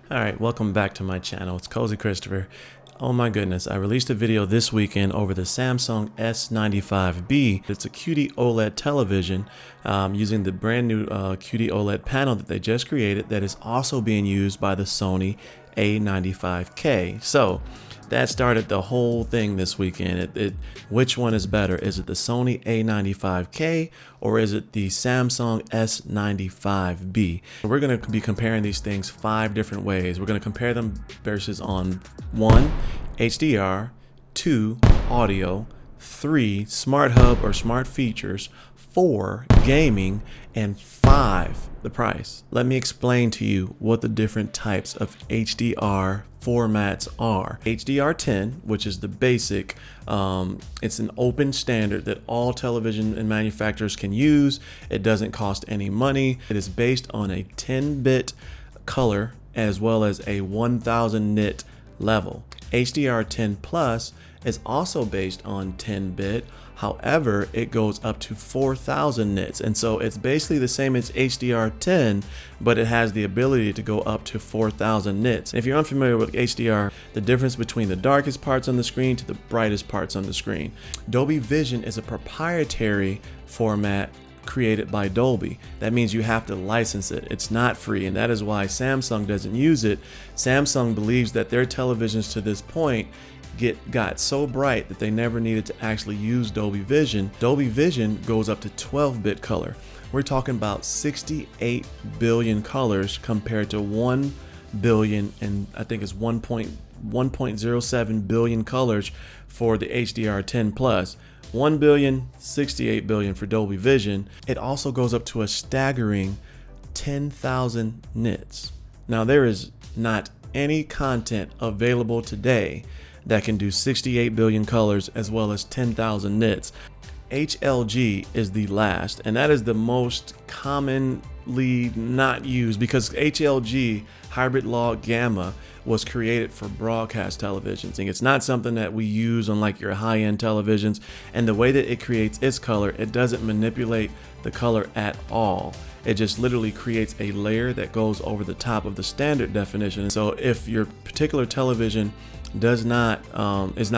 Alright, welcome back to my channel. It's Cozy Christopher. Oh my goodness, I released a video this weekend over the Samsung S95B. It's a QD-OLED television using the brand new QD-OLED panel that they just created that is also being used by the Sony A95K. So that started the whole thing this weekend. Which one is better? Is it the Sony A95K or is it the Samsung S95B? We're going to be comparing these things 5 different ways. We're going to compare them versus on 1, HDR, 2, audio, 3, smart hub or smart features, 4, gaming, and 5, the price. Let me explain to you what the different types of HDR formats are. HDR10, which is the basic, it's an open standard that all television and manufacturers can use. It doesn't cost any money. It is based on a 10-bit color as well as a 1000 nit level. HDR10 Plus is also based on 10-bit. However, it goes up to 4000 nits, and so it's basically the same as HDR10, but it has the ability to go up to 4000 nits. If you're unfamiliar with HDR, the difference between the darkest parts on the screen to the brightest parts on the screen. Dolby Vision is a proprietary format created by Dolby. That means you have to license it. It's not free, and that is why Samsung doesn't use it. Samsung believes that their televisions to this point got so bright that they never needed to actually use Dolby Vision. Dolby Vision goes up to 12-bit color. We're talking about 68 billion colors compared to 1 billion, and I think it's 1.07 billion colors for the HDR10 Plus. 1 billion, 68 billion for Dolby Vision. It also goes up to a staggering 10,000 nits. Now, there is not any content available today that can do 68 billion colors as well as 10,000 nits. HLG is the last, and that is the most commonly not used because HLG, hybrid log gamma, was created for broadcast televisions, and it's not something that we use on like your high-end televisions. And the way that it creates its color, it doesn't manipulate the color at all. It just literally creates a layer that goes over the top of the standard definition. And so if your particular television is not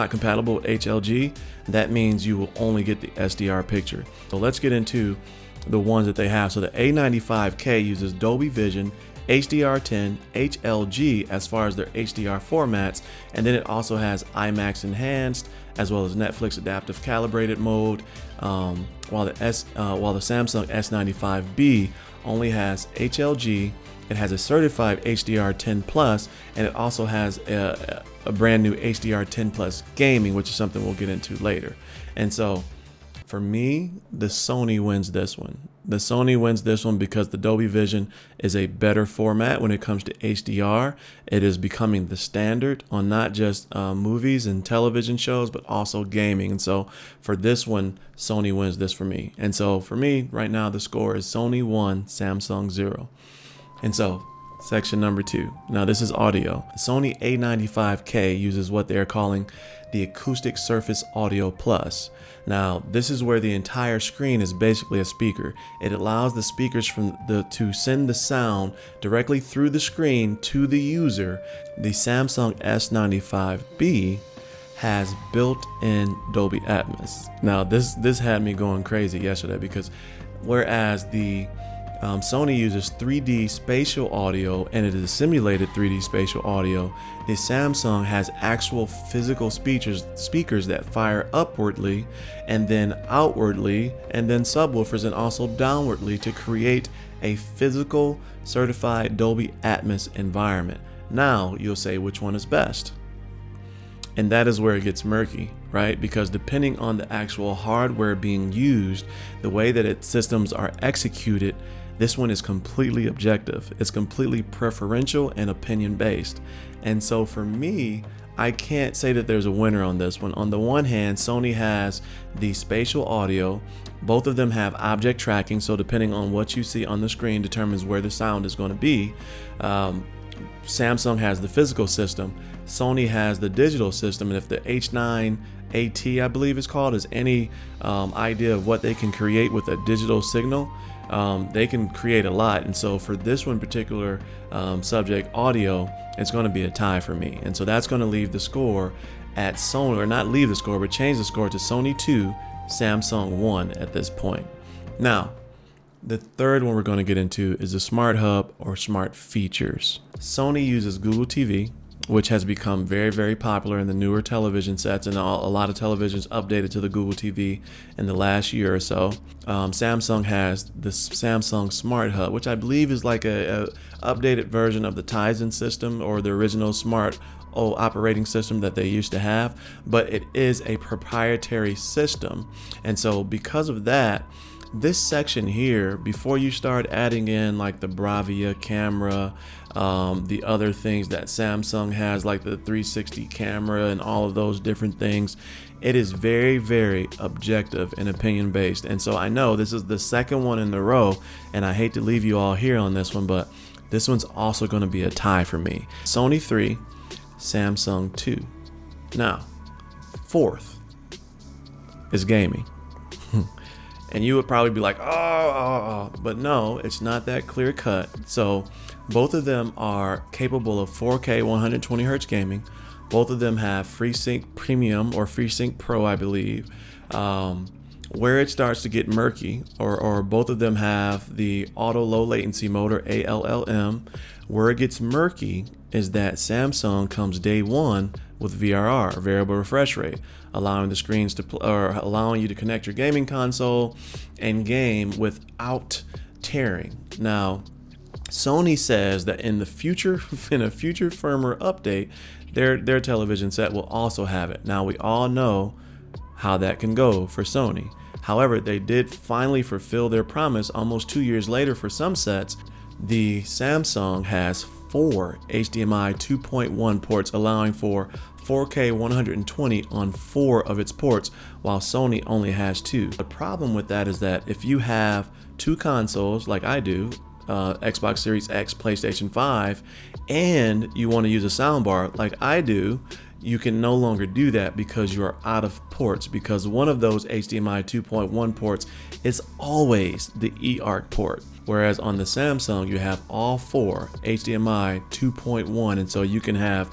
compatible with HLG, that means you will only get the SDR picture. So let's get into the ones that they have. So the A95K uses Dolby Vision, HDR10, HLG as far as their HDR formats, and then it also has IMAX enhanced as well as Netflix adaptive calibrated mode, while the Samsung S95B only has HLG. It has a certified HDR10 Plus, and it also has a brand new HDR10 Plus gaming, which is something we'll get into later. And so for me, the Sony wins this one. The Sony wins this one because the Dolby Vision is a better format when it comes to HDR. It is becoming the standard on not just movies and television shows, but also gaming. And so for this one, Sony wins this for me. And so for me, right now, the score is Sony 1, Samsung 0. And so, section number 2. Now this is audio. The Sony A95K uses what they are calling the Acoustic Surface Audio Plus. Now, this is where the entire screen is basically a speaker. It allows the speakers to send the sound directly through the screen to the user. The Samsung S95B has built-in Dolby Atmos. Now, this had me going crazy yesterday because whereas the Sony uses 3D spatial audio and it is simulated 3D spatial audio, the Samsung has actual physical speakers that fire upwardly and then outwardly and then subwoofers and also downwardly to create a physical certified Dolby Atmos environment. Now you'll say which one is best. And that is where it gets murky, right? Because depending on the actual hardware being used, the way that its systems are executed, this one is completely objective. It's completely preferential and opinion based. And so for me, I can't say that there's a winner on this one. On the one hand, Sony has the spatial audio. Both of them have object tracking. So depending on what you see on the screen determines where the sound is going to be. Samsung has the physical system. Sony has the digital system. And if the H9AT, I believe it's called, is any idea of what they can create with a digital signal, they can create a lot. And so for this one particular subject, audio, it's going to be a tie for me. And so that's going to leave the score at Sony, or not leave the score, but change the score to Sony 2, Samsung 1 at this point. Now, the third one we're going to get into is the smart hub or smart features. Sony uses Google TV, which has become very, very popular in the newer television sets, and a lot of televisions updated to the Google TV in the last year or so. Samsung has the Samsung Smart Hub, which I believe is like a updated version of the Tizen system or the original smart operating system that they used to have, but it is a proprietary system. And so because of that, this section here, before you start adding in like the Bravia camera, the other things that Samsung has, like the 360 camera and all of those different things, it is very, very objective and opinion based. And so I know this is the second one in a row, and I hate to leave you all here on this one, but this one's also going to be a tie for me. Sony 3, Samsung 2. Now, fourth is gaming. And you would probably be like, but no, it's not that clear cut. So both of them are capable of 4K 120 hertz gaming. Both of them have FreeSync Premium or FreeSync Pro, I believe. Where it starts to get murky, or both of them have the auto low latency mode, or ALLM. Where it gets murky is that Samsung comes day one with VRR, variable refresh rate, allowing the screens to allowing you to connect your gaming console and game without tearing. Now, Sony says that in a future firmware update, their television set will also have it. Now, we all know how that can go for Sony. However, they did finally fulfill their promise almost 2 years later for some sets. The Samsung has 4 HDMI 2.1 ports, allowing for 4K 120 on 4 of its ports, while Sony only has 2. The problem with that is that if you have 2 consoles like I do, Xbox Series X, PlayStation 5, and you want to use a soundbar like I do, you can no longer do that because you are out of ports, because one of those HDMI 2.1 ports is always the eARC port. Whereas on the Samsung, you have all 4 HDMI 2.1, and so you can have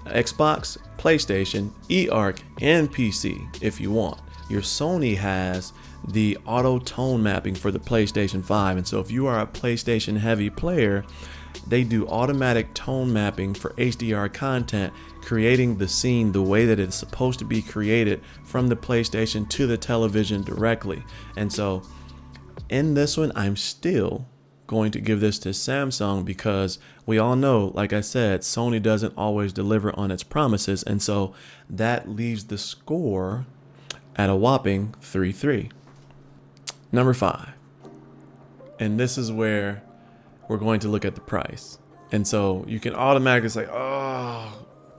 Xbox, PlayStation, eARC, and PC if you want. Your Sony has the auto tone mapping for the PlayStation 5, and so if you are a PlayStation heavy player, they do automatic tone mapping for HDR content, creating the scene the way that it's supposed to be created from the PlayStation to the television directly. And so in this one, I'm still going to give this to Samsung, because we all know, like I said, Sony doesn't always deliver on its promises. And so that leaves the score at a whopping 3-3. Number 5. And this is where we're going to look at the price. And so you can automatically say,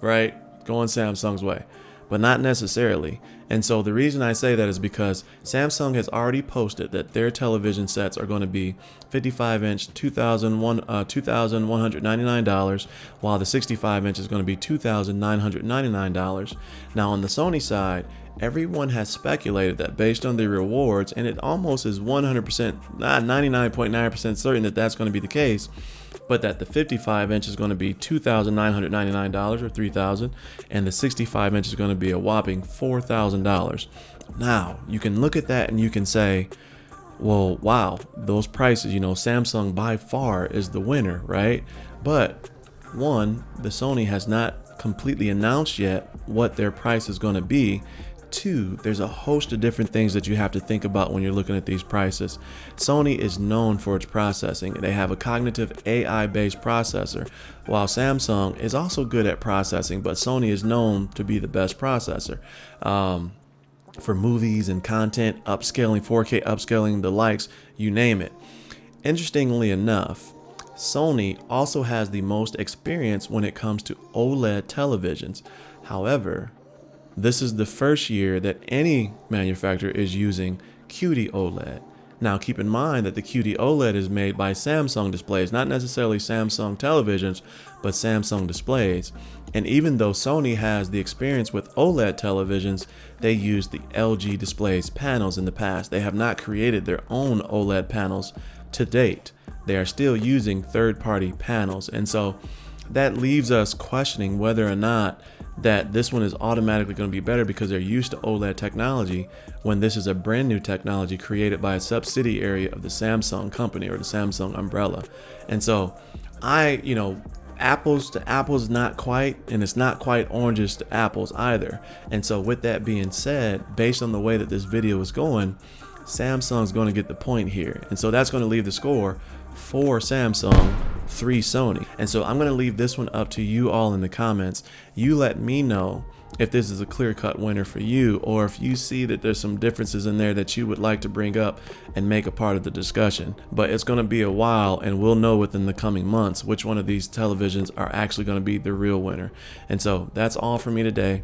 right, going Samsung's way, but not necessarily. And so the reason I say that is because Samsung has already posted that their television sets are going to be 55-inch, $2,199, while the 65-inch is going to be $2,999. Now on the Sony side, everyone has speculated that based on the rewards, and it almost is 100%, 99.9% certain that that's going to be the case, but that the 55-inch is going to be $2,999 or $3,000, and the 65-inch is going to be a whopping $4,000. Now, you can look at that and you can say, well, wow, those prices, Samsung by far is the winner, right? But one, the Sony has not completely announced yet what their price is going to be. 2, there's a host of different things that you have to think about when you're looking at these prices. Sony is known for its processing. They have a cognitive AI-based processor, while Samsung is also good at processing, but Sony is known to be the best processor. For movies and content, upscaling, 4K upscaling, the likes, you name it. Interestingly enough, Sony also has the most experience when it comes to OLED televisions. However, this is the first year that any manufacturer is using QD-OLED. Now keep in mind that the QD-OLED is made by Samsung displays, not necessarily Samsung televisions, but Samsung displays. And even though Sony has the experience with OLED televisions, they used the LG displays panels in the past. They have not created their own OLED panels to date. They are still using third-party panels. And so that leaves us questioning whether or not that this one is automatically going to be better because they're used to OLED technology when this is a brand new technology created by a subsidiary of the Samsung company or the Samsung umbrella. And so apples to apples, not quite, and it's not quite oranges to apples either. And so with that being said, based on the way that this video is going, Samsung's going to get the point here. And so that's going to leave the score 4 Samsung, 3 Sony. And so I'm going to leave this one up to you all in the comments. You let me know if this is a clear-cut winner for you, or if you see that there's some differences in there that you would like to bring up and make a part of the discussion. But it's going to be a while, and we'll know within the coming months which one of these televisions are actually going to be the real winner. And so that's all for me today.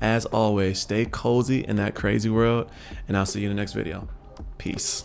As always, stay cozy in that crazy world, and I'll see you in the next video. Peace.